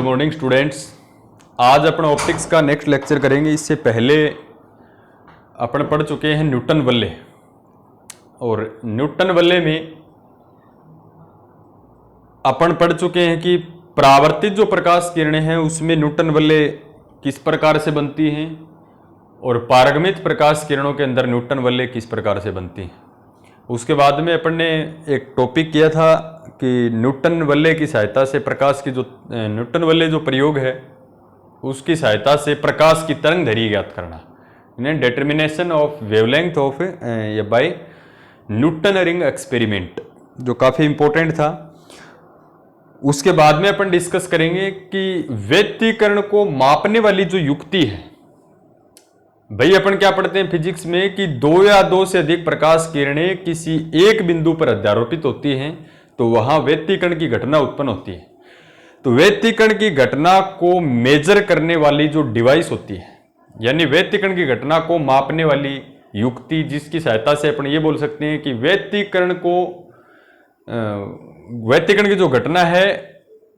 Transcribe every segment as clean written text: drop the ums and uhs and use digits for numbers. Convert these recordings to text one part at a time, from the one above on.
Morning students. आज अपन optics का next lecture करेंगे। इससे पहले अपन पढ़ चुके हैं न्यूटन वल्ले, और न्यूटन वल्ले में अपन पढ़ चुके हैं कि परावर्तित जो प्रकाश किरणें हैं उसमें न्यूटन वल्ले किस प्रकार से बनती हैं, और पारगमित प्रकाश किरणों के अंदर न्यूटन वल्ले किस प्रकार से बनती हैं। उसके बाद में अपन ने एक टॉपिक किया था कि न्यूटन वल्ले की सहायता से प्रकाश की जो न्यूटन वल्ले जो प्रयोग है उसकी सहायता से प्रकाश की तरंग दैर्घ्य ज्ञात करना, यानी determination of wavelength of by Newton ring experiment, जो काफ़ी इंपॉर्टेंट था। उसके बाद में अपन डिस्कस करेंगे कि व्यतिकरण को मापने वाली जो युक्ति है, भाई अपन क्या पढ़ते हैं फिजिक्स में कि दो या दो से अधिक प्रकाश किरणें किसी एक बिंदु पर अध्यारोपित होती हैं तो वहां व्यतिकरण की घटना उत्पन्न होती है। तो व्यतिकरण की घटना को मेजर करने वाली जो डिवाइस होती है, यानी व्यतिकरण की घटना को मापने वाली युक्ति, जिसकी सहायता से अपन ये बोल सकते हैं कि व्यतिकरण की जो घटना है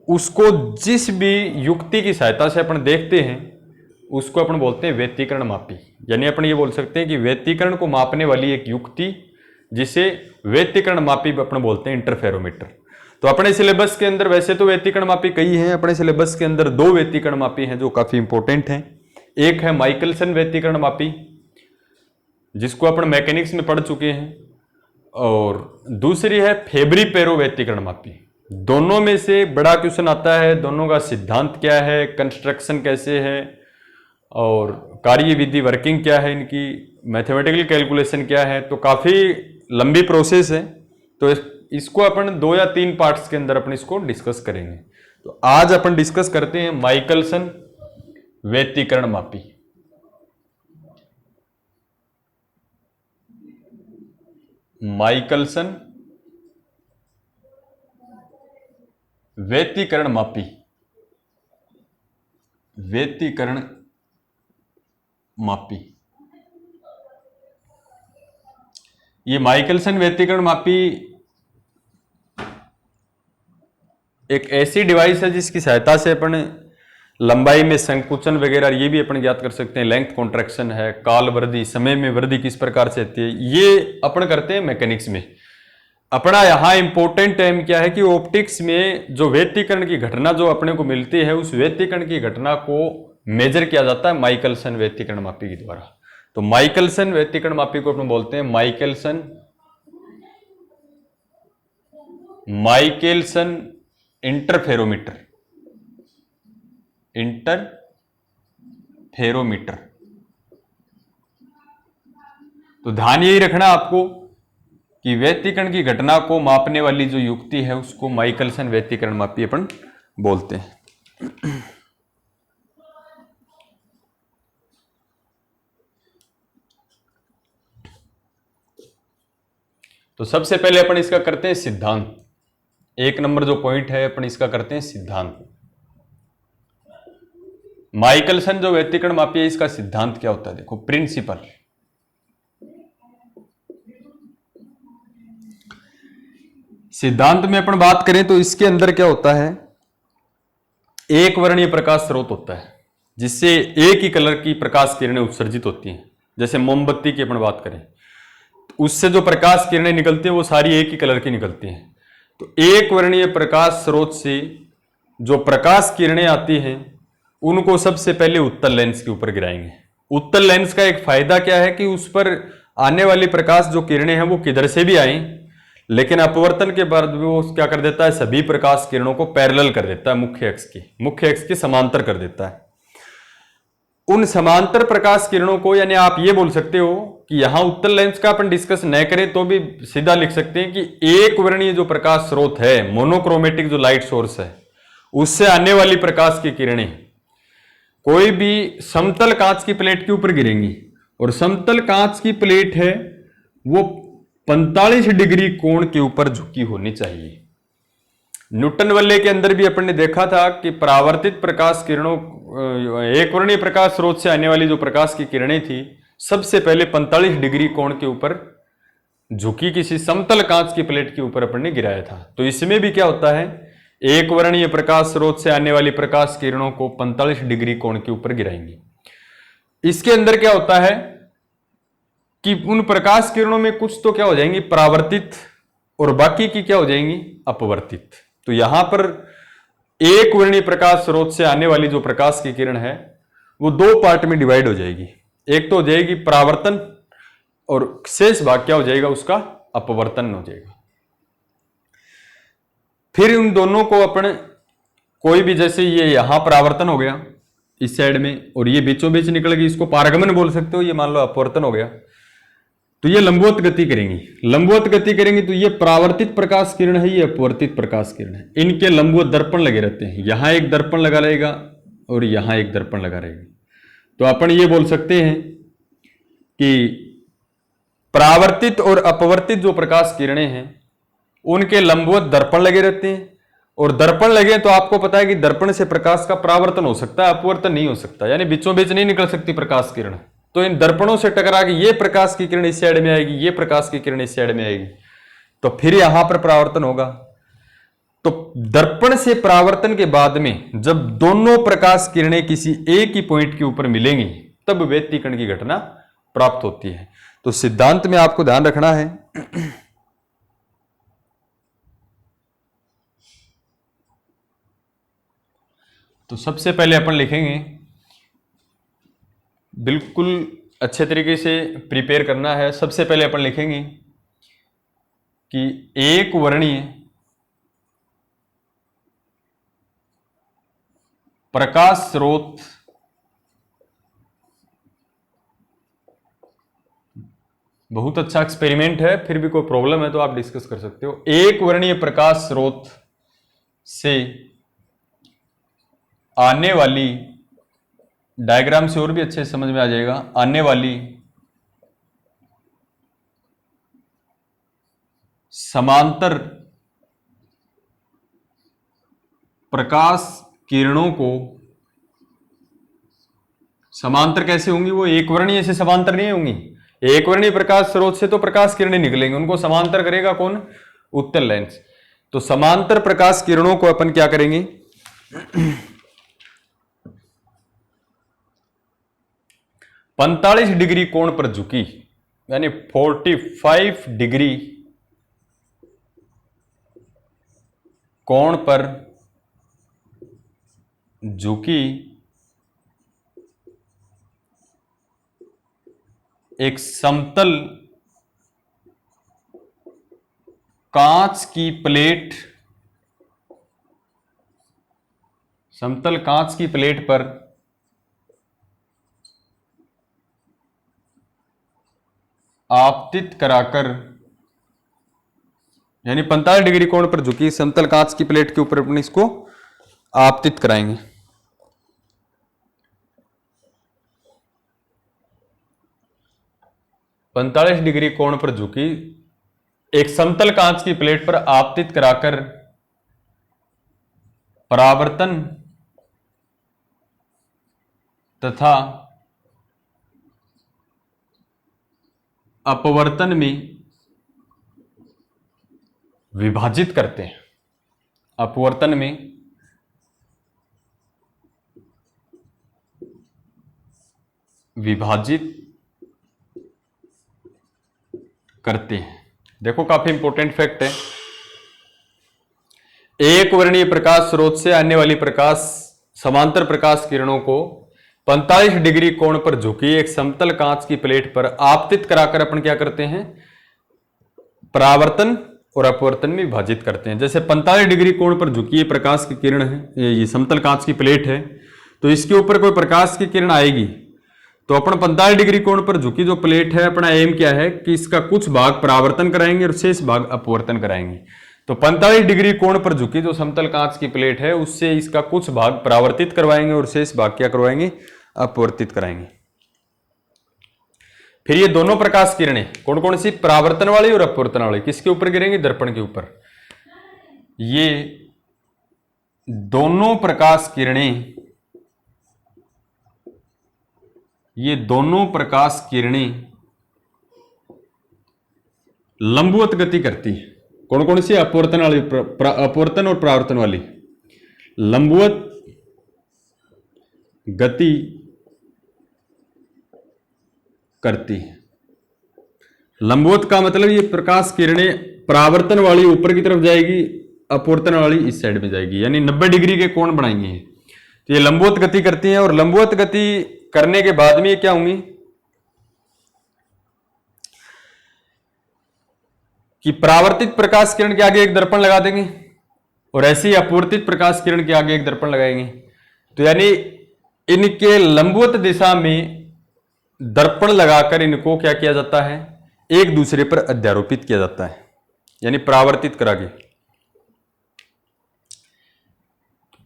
उसको जिस भी युक्ति की सहायता से अपन देखते हैं उसको अपन बोलते हैं व्यतिकरण मापी। यानी अपन ये बोल सकते हैं कि व्यतिकरण को मापने वाली एक युक्ति जिसे व्यतिकरण मापी अपन बोलते हैं इंटरफेरोमीटर। तो अपने सिलेबस के अंदर वैसे तो व्यतिकरण मापी कई हैं, अपने सिलेबस के अंदर दो व्यतिकरण मापी हैं जो काफी इंपॉर्टेंट हैं। एक है माइकलसन व्यतिकरण मापी, जिसको अपन मैकेनिक्स में पढ़ चुके हैं, और दूसरी है फेब्री-पेरो व्यतिकरण मापी। दोनों में से बड़ा क्वेश्चन आता है, दोनों का सिद्धांत क्या है, कंस्ट्रक्शन कैसे है, और कार्य विधि वर्किंग क्या है, इनकी मैथमेटिकल कैलकुलेशन क्या है। तो काफी लंबी प्रोसेस है, तो इसको अपन 2 या 3 पार्ट्स के अंदर अपन इसको डिस्कस करेंगे। तो आज अपन डिस्कस करते हैं माइकलसन व्यतिकरण मापी। माइकलसन व्यतिकरण मापी, व्यतिकरण मापी। ये माइकलसन व्यतिकरण मापी एक ऐसी डिवाइस है जिसकी सहायता से अपन लंबाई में संकुचन वगैरह ये भी अपन ज्ञात कर सकते हैं। लेंथ कॉन्ट्रैक्शन है, काल वृद्धि, समय में वृद्धि किस प्रकार से होती है, ये अपन करते हैं मैकेनिक्स में। अपना यहां इंपॉर्टेंट टाइम क्या है कि ऑप्टिक्स में जो व्यतिकरण की घटना जो अपने को मिलती है उस व्यतिकरण की घटना को मेजर किया जाता है माइकलसन व्यतिकरण मापी के द्वारा। तो माइकलसन व्यतिकरण मापी को अपन बोलते हैं माइकलसन इंटरफेरोमीटर। तो ध्यान यही रखना आपको कि व्यतिकरण की घटना को मापने वाली जो युक्ति है उसको माइकलसन व्यतिकरण मापी अपन बोलते हैं। तो सबसे पहले अपन इसका करते हैं सिद्धांत। 1 नंबर जो पॉइंट है अपन इसका करते हैं सिद्धांत। माइकलसन जो व्यतिकरण मापी है इसका सिद्धांत क्या होता है, देखो प्रिंसिपल। सिद्धांत में अपन बात करें तो इसके अंदर क्या होता है, एक वर्णीय प्रकाश स्रोत होता है जिससे एक ही कलर की प्रकाश किरणें उत्सर्जित होती हैं। जैसे मोमबत्ती की अपन बात करें तो उससे जो प्रकाश किरणें निकलती हैं वो सारी एक ही कलर की निकलती हैं। तो एक वर्णीय प्रकाश स्रोत से जो प्रकाश किरणें आती हैं उनको सबसे पहले उत्तल लेंस के ऊपर गिराएंगे। उत्तल लेंस का एक फायदा क्या है कि उस पर आने वाली प्रकाश जो किरणें हैं वो किधर से भी आए, लेकिन अपवर्तन के बाद वो क्या कर देता है, सभी प्रकाश किरणों को पैरेलल कर देता है, मुख्य अक्ष के समांतर कर देता है। उन समांतर प्रकाश किरणों को, यानी आप ये बोल सकते हो कि यहां उत्तल लेंस का अपन डिस्कस न करें तो भी सीधा लिख सकते हैं कि एक वर्णीय जो प्रकाश स्रोत है, मोनोक्रोमेटिक जो लाइट सोर्स है, उससे आने वाली प्रकाश की किरणें कोई भी समतल कांच की प्लेट के ऊपर गिरेंगी, और समतल कांच की प्लेट है वो 45 डिग्री कोण के ऊपर झुकी होनी चाहिए। न्यूटन वल्ले के अंदर भी अपन ने देखा था कि परावर्तित प्रकाश किरणों, एक वर्णीय प्रकाश स्रोत से आने वाली जो प्रकाश की किरणें थी सबसे पहले 45 डिग्री कोण के ऊपर झुकी किसी समतल कांच की प्लेट के ऊपर अपन ने गिराया था। तो इसमें भी क्या होता है, एक वर्णीय प्रकाश स्रोत से आने वाली प्रकाश किरणों को 45 डिग्री कोण के ऊपर गिराएंगे। इसके अंदर क्या होता है कि उन प्रकाश किरणों में कुछ तो क्या हो जाएंगी, परावर्तित, और बाकी की क्या हो जाएंगी, अपवर्तित। तो यहां पर एक वर्णीय प्रकाश स्रोत से आने वाली जो प्रकाश की किरण है वो दो पार्ट में डिवाइड हो जाएगी। एक तो हो जाएगी परावर्तन और शेष भाग क्या हो जाएगा, उसका अपवर्तन हो जाएगा। फिर उन दोनों को अपन कोई भी, जैसे ये यहां परावर्तन हो गया इस साइड में और ये बीचों बीच निकल गई, इसको पारगमन बोल सकते हो, ये मान लो अपवर्तन हो गया। तो ये लंबवत गति करेंगी, लंबवत गति करेंगी तो ये परावर्तित प्रकाश किरण है, ये अपवर्तित प्रकाश किरण है। इनके लंबवत दर्पण लगे रहते हैं, यहां एक दर्पण लगा रहेगा और यहां एक दर्पण लगा रहेगा। तो अपन ये बोल सकते हैं कि परावर्तित और अपवर्तित जो प्रकाश किरणें हैं उनके लंबवत दर्पण लगे रहते हैं, और दर्पण लगे तो आपको पता है कि दर्पण से प्रकाश का परावर्तन हो सकता है, अपवर्तन नहीं हो सकता, यानी बीचों बीच नहीं निकल सकती प्रकाश किरण। तो इन दर्पणों से टकरा के ये प्रकाश की किरण इस साइड में आएगी, ये प्रकाश की किरण इस साइड में आएगी, तो फिर यहां पर परावर्तन होगा। तो दर्पण से परावर्तन के बाद में जब दोनों प्रकाश किरणें किसी एक ही पॉइंट के ऊपर मिलेंगी तब व्यतिकरण की घटना प्राप्त होती है। तो सिद्धांत में आपको ध्यान रखना है तो सबसे पहले अपन लिखेंगे, बिल्कुल अच्छे तरीके से प्रिपेयर करना है। सबसे पहले अपन लिखेंगे कि एक वर्णीय प्रकाश स्रोत बहुत अच्छा एक्सपेरिमेंट है, फिर भी कोई प्रॉब्लम है तो आप डिस्कस कर सकते हो। एक वर्णीय प्रकाश स्रोत से आने वाली, डायग्राम से और भी अच्छे समझ में आ जाएगा, आने वाली समांतर प्रकाश किरणों को, समांतर कैसे होंगी, वो एक वर्णीय से समांतर नहीं होंगी। एक वर्णीय प्रकाश स्रोत से तो प्रकाश किरणें निकलेंगी, उनको समांतर करेगा कौन, उत्तल लेंस। तो समांतर प्रकाश किरणों को अपन क्या करेंगे 45 डिग्री कोण पर झुकी, यानी 45 डिग्री कोण पर झुकी एक समतल कांच की प्लेट, समतल कांच की प्लेट पर आपतित कराकर, यानी 45 डिग्री कोण पर झुकी समतल कांच की प्लेट के ऊपर अपने इसको आपतित कराएंगे। पैंतालीस डिग्री कोण पर झुकी एक समतल कांच की प्लेट पर आपतित कराकर परावर्तन तथा अपवर्तन में विभाजित करते हैं। अपवर्तन में विभाजित करते हैं। देखो काफी इंपॉर्टेंट फैक्ट है। एक वर्णीय प्रकाश स्रोत से आने वाली प्रकाश, समांतर प्रकाश किरणों को 45 डिग्री कोण पर झुकी एक समतल कांच की प्लेट पर आपतित कराकर अपन क्या करते हैं, परावर्तन और अपवर्तन में विभाजित करते हैं। जैसे 45 डिग्री कोण पर झुकी प्रकाश की किरण है, ये समतल कांच की प्लेट है, तो इसके ऊपर कोई प्रकाश की किरण आएगी तो अपन 45 डिग्री कोण पर झुकी जो प्लेट है, अपना एम क्या है कि इसका कुछ भाग परावर्तन कराएंगे और शेष भाग अपवर्तन कराएंगे। तो 45 डिग्री कोण पर झुकी जो समतल कांच की प्लेट है उससे इसका कुछ भाग परावर्तित करवाएंगे और शेष भाग क्या करवाएंगे, अपवर्तित कराएंगे। फिर ये दोनों प्रकाश किरणें कौन कौन सी, परावर्तन वाली और अपवर्तन वाली, किसके ऊपर गिरेंगी, दर्पण के ऊपर। ये दोनों प्रकाश किरणें, ये दोनों प्रकाश किरणें लंबवत गति करती है। कौन कौन सी? अपवर्तन वाली, अपवर्तन और परावर्तन वाली। लंबवत गति करती है। लंबवत का मतलब ये प्रकाश किरणें परावर्तन वाली ऊपर की तरफ जाएगी, अपवर्तन वाली इस साइड में जाएगी, यानी 90 डिग्री के कोण बनाएंगे। तो ये लंबवत गति करती हैं, और लंबवत गति करने के बाद में ये क्या होंगी कि परावर्तित प्रकाश किरण के आगे एक दर्पण लगा देंगे, और ऐसे ही अपवर्तित प्रकाश किरण के आगे एक दर्पण लगाएंगे। तो यानी इनके लंबवत दिशा में दर्पण लगाकर इनको क्या किया जाता है? एक दूसरे पर अध्यारोपित किया जाता है, यानी परावर्तित करा के।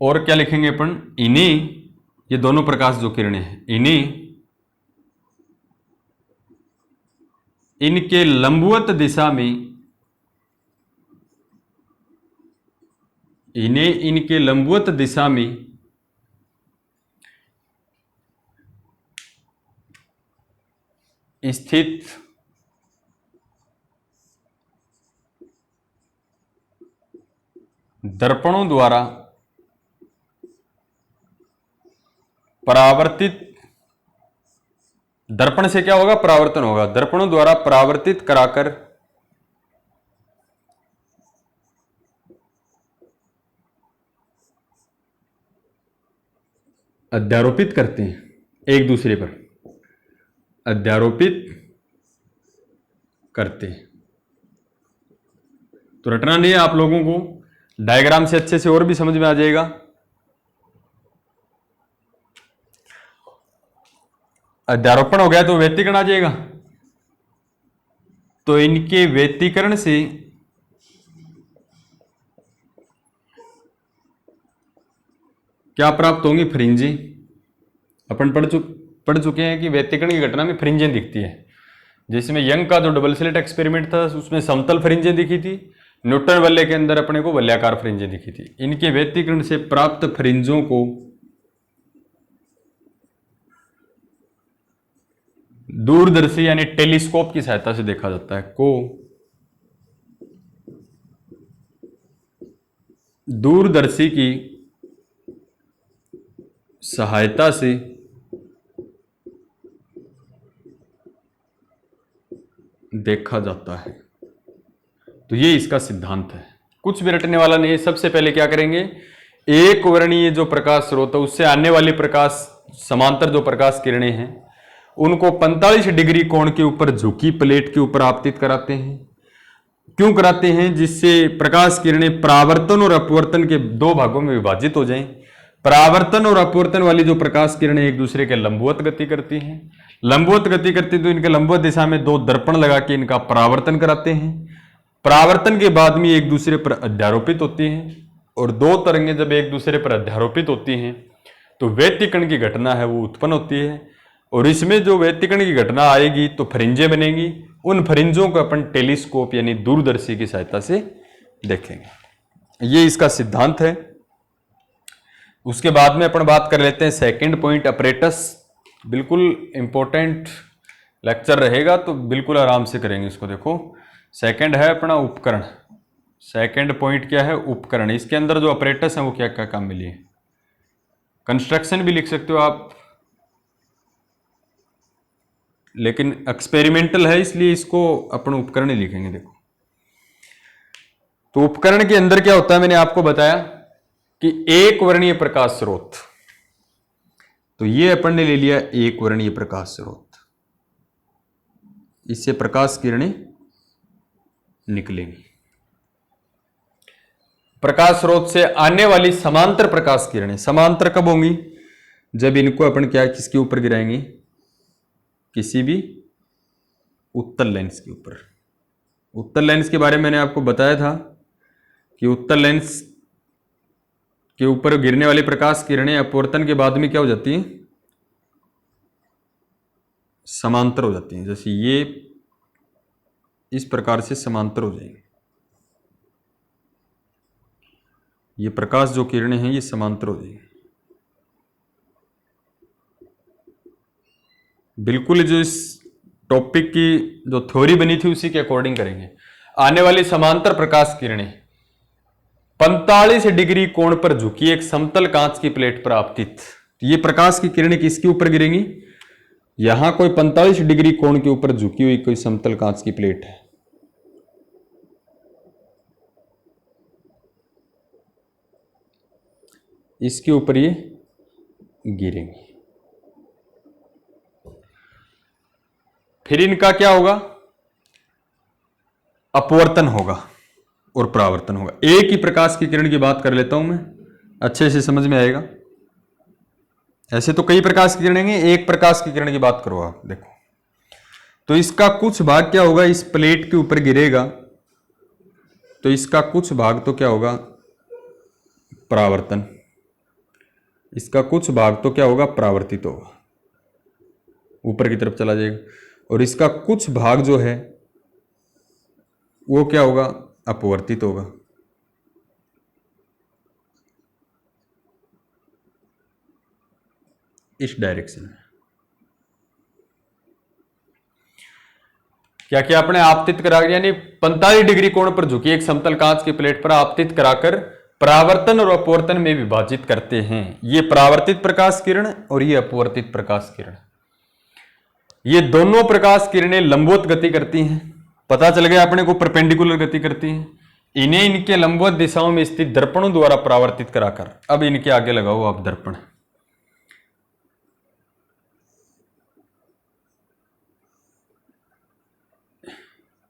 और क्या लिखेंगे अपन? इन्हें, ये दोनों प्रकाश जो किरणें हैं, इन्हें इनके लंबवत दिशा में, इन्हें इनके लंबवत दिशा में स्थित दर्पणों द्वारा परावर्तित, दर्पण से क्या होगा? परावर्तन होगा। दर्पणों द्वारा परावर्तित कराकर अध्यारोपित करते हैं एक दूसरे पर, अध्यारोपित करते हैं। तो रटना नहीं है आप लोगों को, डायग्राम से अच्छे से और भी समझ में आ जाएगा। अध्यारोपण हो गया तो व्यतिकरण आ जाएगा। तो इनके व्यतिकरण से क्या प्राप्त होंगी? फ्रिंजें। अपन पढ़ चुके हैं कि व्यतिकरण की घटना में फ्रिंजें दिखती है। जिसमें यंग का जो डबल स्लिट एक्सपेरिमेंट था उसमें समतल फ्रिंजें दिखी थी, न्यूटन वलय के अंदर अपने को वलयाकार फ्रिंजें दिखी थी। इनके व्यतिकरण से प्राप्त फ्रिंजों को दूरदर्शी यानी टेलीस्कोप की सहायता से देखा जाता है। को दूरदर्शी की सहायता से देखा जाता है। तो ये इसका सिद्धांत है, कुछ भी रटने वाला नहीं है। सबसे पहले क्या करेंगे? एक वर्णीय जो प्रकाश स्रोत है उससे आने वाली प्रकाश, समांतर जो प्रकाश किरणें हैं, उनको 45 डिग्री कोण के ऊपर झुकी प्लेट के ऊपर आपतित कराते हैं। क्यों कराते हैं? जिससे प्रकाश किरणें परावर्तन और अपवर्तन के दो भागों में विभाजित हो जाएं। परावर्तन और अपवर्तन वाली जो प्रकाश किरणें एक दूसरे के लंबवत गति करती हैं, लंबवत गति करती तो इनके लंबवत दिशा में दो दर्पण लगा के इनका परावर्तन कराते हैं। परावर्तन के बाद में एक दूसरे पर अध्यारोपित होती हैं, और दो तरंगें जब एक दूसरे पर अध्यारोपित होती हैं तो व्यतिकरण की घटना है वो उत्पन्न होती है। और इसमें जो व्यतिकरण की घटना आएगी तो फ्रिंजें बनेंगी। उन फ्रिंजों को अपन टेलीस्कोप यानी दूरदर्शी की सहायता से देखेंगे। ये इसका सिद्धांत है। उसके बाद में अपन बात कर लेते हैं सेकंड पॉइंट, अपरेटस। बिल्कुल इंपॉर्टेंट लेक्चर रहेगा तो बिल्कुल आराम से करेंगे इसको। देखो, सेकंड है अपना उपकरण। सेकंड पॉइंट क्या है? उपकरण। इसके अंदर जो अपरेटस है वो क्या क्या काम में लिए? कंस्ट्रक्शन भी लिख सकते हो आप, लेकिन एक्सपेरिमेंटल है इसलिए इसको अपन उपकरण ही लिखेंगे। देखो, तो उपकरण के अंदर क्या होता है? मैंने आपको बताया कि एक वर्णीय प्रकाश स्रोत। तो ये अपन ने ले लिया एक वर्णीय प्रकाश स्रोत, इससे प्रकाश किरणें निकलेंगी। प्रकाश स्रोत से आने वाली समांतर प्रकाश किरणें, समांतर कब होंगी? जब इनको अपन क्या किसके ऊपर गिराएंगे? किसी भी उत्तल लेंस के ऊपर। उत्तल लेंस के बारे में मैंने आपको बताया था कि उत्तल लेंस के ऊपर गिरने वाली प्रकाश किरणें अपवर्तन के बाद में क्या हो जाती हैं? समांतर हो जाती हैं। जैसे ये इस प्रकार से समांतर हो जाएंगे। ये प्रकाश जो किरणें हैं ये समांतर हो जाएंगी। बिल्कुल जो इस टॉपिक की जो थ्योरी बनी थी उसी के अकॉर्डिंग करेंगे। आने वाली समांतर प्रकाश किरणें 45 डिग्री कोण पर झुकी एक समतल कांच की प्लेट पर आपतित। ये प्रकाश की किरणें किसके ऊपर गिरेंगी? यहां कोई 45 डिग्री कोण के ऊपर झुकी हुई कोई समतल कांच की प्लेट है, इसके ऊपर ये गिरेंगी। फिर इनका क्या होगा? अपवर्तन होगा और परावर्तन होगा। एक ही प्रकाश की किरण की बात कर लेता हूं मैं, अच्छे से समझ में आएगा। ऐसे तो कई प्रकाश की किरणें हैं, एक प्रकाश की किरण की बात करो आप। देखो तो इसका कुछ भाग क्या होगा? इस प्लेट के ऊपर गिरेगा तो इसका कुछ भाग तो क्या होगा? परावर्तन। इसका कुछ भाग तो क्या होगा? परावर्तित होगा, ऊपर की तरफ चला जाएगा। और इसका कुछ भाग जो है वो क्या होगा? अपवर्तित होगा। इस डायरेक्शन में क्या किया आपने? आपतित करा, यानी 45 डिग्री कोण पर झुकी एक समतल कांच की प्लेट पर आपतित कराकर परावर्तन और अपवर्तन में विभाजित करते हैं। ये परावर्तित प्रकाश किरण और ये अपवर्तित प्रकाश किरण, ये दोनों प्रकाश किरणें लंबवत गति करती हैं। पता चल गया अपने को, परपेंडिकुलर गति करती हैं। इन्हें इनके लंबवत दिशाओं में स्थित दर्पणों द्वारा परावर्तित कराकर, अब इनके आगे लगाओ आप दर्पण।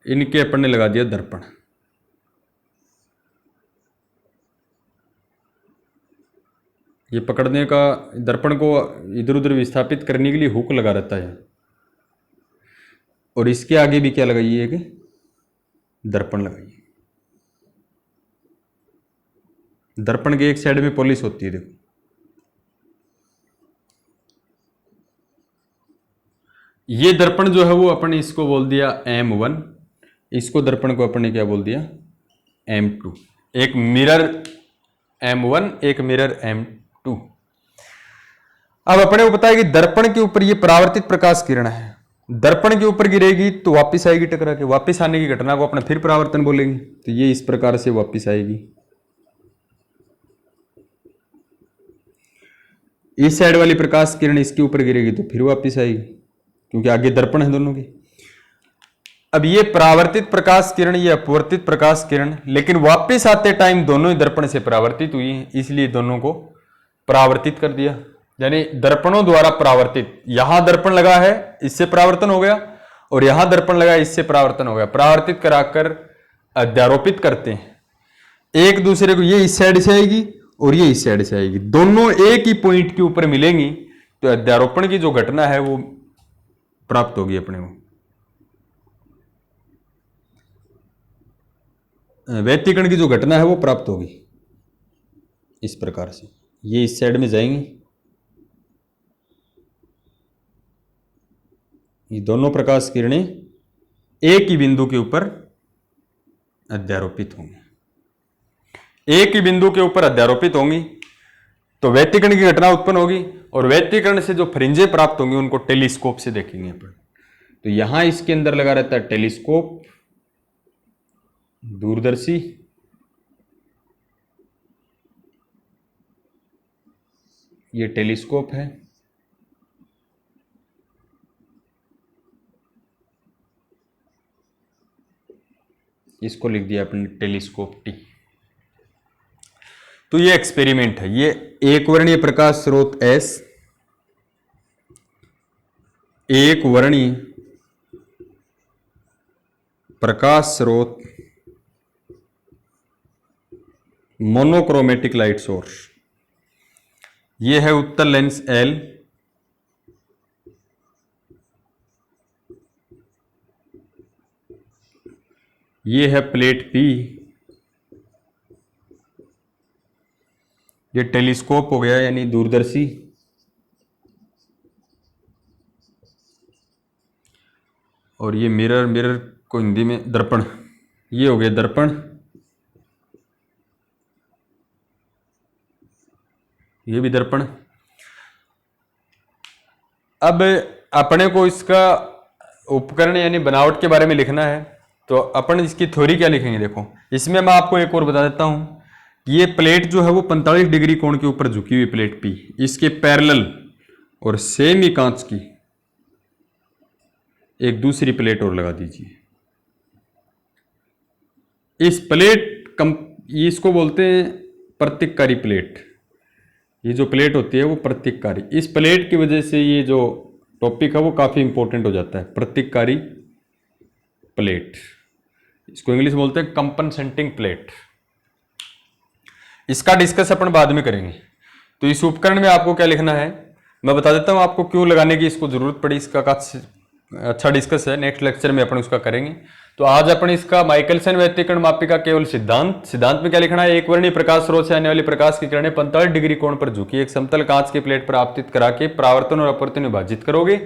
इनके अपन ने लगा दिया दर्पण। ये पकड़ने का, दर्पण को इधर उधर विस्थापित करने के लिए हुक लगा रहता है। और इसके आगे भी क्या लगाइए? एक दर्पण लगाइए। दर्पण के एक साइड में पॉलिश होती है, देखो। ये दर्पण जो है वो अपन इसको बोल दिया M1, इसको दर्पण को अपन ने क्या बोल दिया? M2। एक मिरर M1, एक मिरर M2। अब अपने को पता है कि दर्पण के ऊपर ये परावर्तित प्रकाश किरण है, दर्पण के ऊपर गिरेगी तो वापस आएगी टकरा के। वापस आने की घटना को अपने फिर परावर्तन बोलेंगे। तो ये इस प्रकार से वापस आएगी। इस साइड वाली प्रकाश किरण इसके ऊपर गिरेगी तो फिर वापस आएगी, क्योंकि आगे दर्पण है दोनों की। अब ये परावर्तित प्रकाश किरण, ये अपवर्तित प्रकाश किरण, लेकिन वापस आते टाइम दोनों ही दर्पण से परावर्तित हुई हैं, इसलिए दोनों को परावर्तित कर दिया। यानी दर्पणों द्वारा परावर्तित। यहां दर्पण लगा है, इससे परावर्तन हो गया, और यहां दर्पण लगा है, इससे परावर्तन हो गया। परावर्तित कराकर अध्यारोपित करते हैं एक दूसरे को। ये इस साइड से आएगी और ये इस साइड से आएगी, दोनों एक ही पॉइंट के ऊपर मिलेंगी, तो अध्यारोपण की जो घटना है वो प्राप्त होगी अपने को। व्यतिकरण की जो घटना है वो प्राप्त होगी इस प्रकार से। ये इस साइड में जाएंगी, ये दोनों प्रकाश किरणें एक ही बिंदु के ऊपर अध्यारोपित होंगी। एक ही बिंदु के ऊपर अध्यारोपित होंगी तो व्यतिकरण की घटना उत्पन्न होगी, और व्यतिकरण से जो फ्रिंजें प्राप्त होंगी उनको टेलीस्कोप से देखेंगे अपन। तो यहां इसके अंदर लगा रहता है टेलीस्कोप, दूरदर्शी। ये टेलीस्कोप है, इसको लिख दिया अपने टेलीस्कोप टी। तो ये एक्सपेरिमेंट है। ये एक वर्णीय प्रकाश स्रोत S, एक वर्णीय प्रकाश स्रोत मोनोक्रोमेटिक लाइट सोर्स, ये है उत्तल लेंस L, ये है प्लेट P, ये टेलीस्कोप हो गया यानी दूरदर्शी, और ये मिरर, मिरर को हिंदी में दर्पण, ये हो गया दर्पण, ये भी दर्पण। अब अपने को इसका उपकरण यानी बनावट के बारे में लिखना है। तो अपन इसकी थ्योरी क्या लिखेंगे, देखो इसमें मैं आपको एक और बता देता हूं कि ये प्लेट जो है वो 45 डिग्री कोण के ऊपर झुकी हुई प्लेट पी, इसके पैरेलल और सेम ही कांच की एक दूसरी प्लेट और लगा दीजिए। इस इसको बोलते हैं प्रतीककारी प्लेट। ये जो प्लेट होती है वो प्रतीककारी, इस प्लेट की वजह से ये जो टॉपिक है वो काफी इंपॉर्टेंट हो जाता है, प्रतीककारी प्लेट। इसको इंग्लिश बोलते हैं कंपनसेटिंग प्लेट। इसका डिस्कस अपन बाद में करेंगे। तो इस उपकरण में आपको क्या लिखना है मैं बता देता हूं आपको क्यों लगाने की इसको जरूरत पड़ी, इसका काफी अच्छा डिस्कस है, नेक्स्ट लेक्चर में अपन उसका करेंगे। तो आज अपन इसका माइकलसन व्यतिकरण मापी का केवल सिद्धांत में क्या लिखना है, एक वर्णीय प्रकाश स्रोत से आने वाली प्रकाश की किरणें 45 डिग्री कोण पर झुकी एक समतल कांच की प्लेट पर आपतित करा के परावर्तन और अपवर्तन विभाजित करोगे।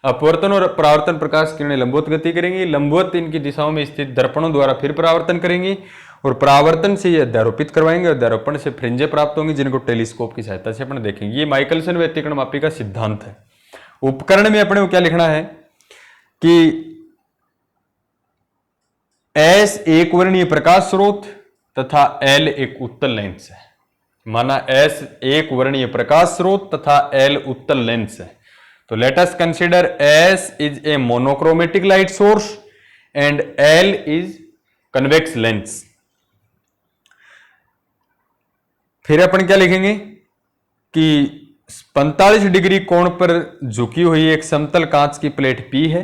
अपवर्तन और परावर्तन प्रकाश किरणें लंबवत गति करेंगी, लंबवत इनकी दिशाओं में स्थित दर्पणों द्वारा फिर परावर्तन करेंगी और परावर्तन से ये अध्यारोपित करवाएंगे और अध्यारोपण से फ्रिंजें प्राप्त होंगी जिनको टेलीस्कोप की सहायता से अपन देखेंगे। ये माइकलसन व्यतिकरण मापी का सिद्धांत है। उपकरण में अपने को क्या लिखना है कि S एक वर्णीय प्रकाश स्रोत तथा L एक उत्तल लेंस है। माना S एक वर्णीय प्रकाश स्रोत तथा L उत्तल लेंस है। तो let us consider S is a monochromatic light source and L is convex lens. फिर अपन क्या लिखेंगे कि 45 डिग्री कोण पर झुकी हुई एक समतल कांच की प्लेट P है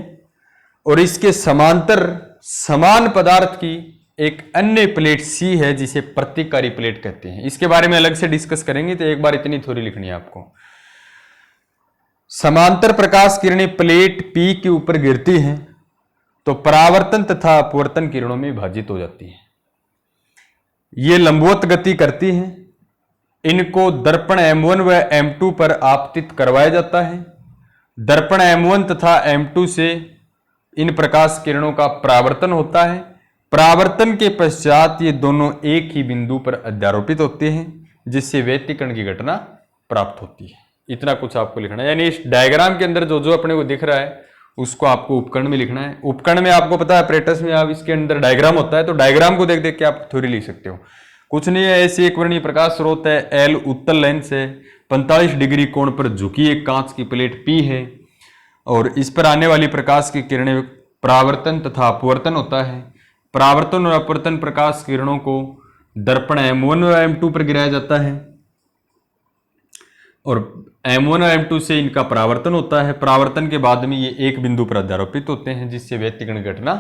और इसके समांतर समान पदार्थ की एक अन्य प्लेट C है जिसे प्रतीककारी प्लेट कहते हैं। इसके बारे में अलग से डिस्कस करेंगे, तो एक बार इतनी थ्योरी लिखनी है आपको। समांतर प्रकाश किरणें प्लेट P के ऊपर गिरती हैं तो परावर्तन तथा अपवर्तन किरणों में विभाजित हो जाती है। ये लंबवत गति करती हैं, इनको दर्पण M1 व M2 पर आपतित करवाया जाता है। दर्पण M1 तथा M2 से इन प्रकाश किरणों का परावर्तन होता है। परावर्तन के पश्चात ये दोनों एक ही बिंदु पर अध्यारोपित होते हैं जिससे व्यतिकरण की घटना प्राप्त होती है। इतना कुछ आपको लिखना है, यानी इस डायग्राम के अंदर जो जो अपने को दिख रहा है उसको आपको उपकरण में लिखना है। उपकरण में आपको पता है अपरेटस में आप इसके अंदर डायग्राम होता है, तो डायग्राम को देख देख के आप थ्योरी लिख सकते हो। कुछ नहीं है, ऐसे एक वर्णीय प्रकाश स्रोत है, L उत्तल लेंस है, 45 डिग्री कोण पर झुकी एक कांच की प्लेट P है और इस पर आने वाली प्रकाश की किरणें परावर्तन तथा अपवर्तन होता है। परावर्तन और अपवर्तन प्रकाश किरणों को दर्पण M1 और M2 पर गिराया जाता है और M1 और M2 से इनका परावर्तन होता है। परावर्तन के बाद में ये एक बिंदु पर अध्यारोपित होते हैं जिससे व्यतिकरण घटना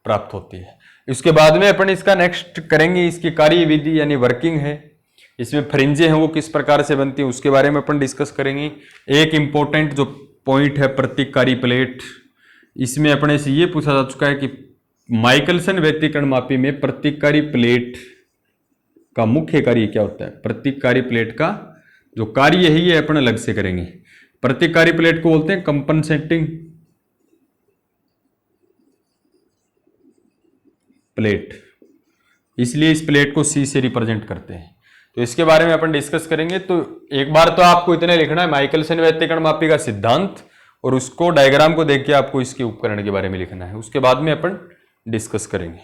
प्राप्त होती है। इसके बाद में अपन इसका नेक्स्ट करेंगे, इसकी कार्य विधि यानी वर्किंग है, इसमें फ्रिंजें हैं वो किस प्रकार से बनती है उसके बारे में अपन डिस्कस करेंगे। एक इंपॉर्टेंट जो पॉइंट है प्रतीककारी प्लेट, इसमें अपने से ये पूछा जा चुका है कि माइकलसन व्यतिकरण मापी में प्रतीककारी प्लेट का मुख्य कार्य क्या होता है। प्रतीककारी प्लेट का जो कार्य है ये अपन अलग से करेंगे। प्रतीककारी प्लेट को बोलते हैं कंपनसेटिंग प्लेट, इसलिए इस प्लेट को C से रिप्रेजेंट करते हैं। तो इसके बारे में अपन डिस्कस करेंगे। तो एक बार तो आपको इतने लिखना है माइकलसन व्यतिकरण मापी का सिद्धांत और उसको डायग्राम को देख के आपको इसके उपकरण के बारे में लिखना है, उसके बाद में अपन डिस्कस करेंगे।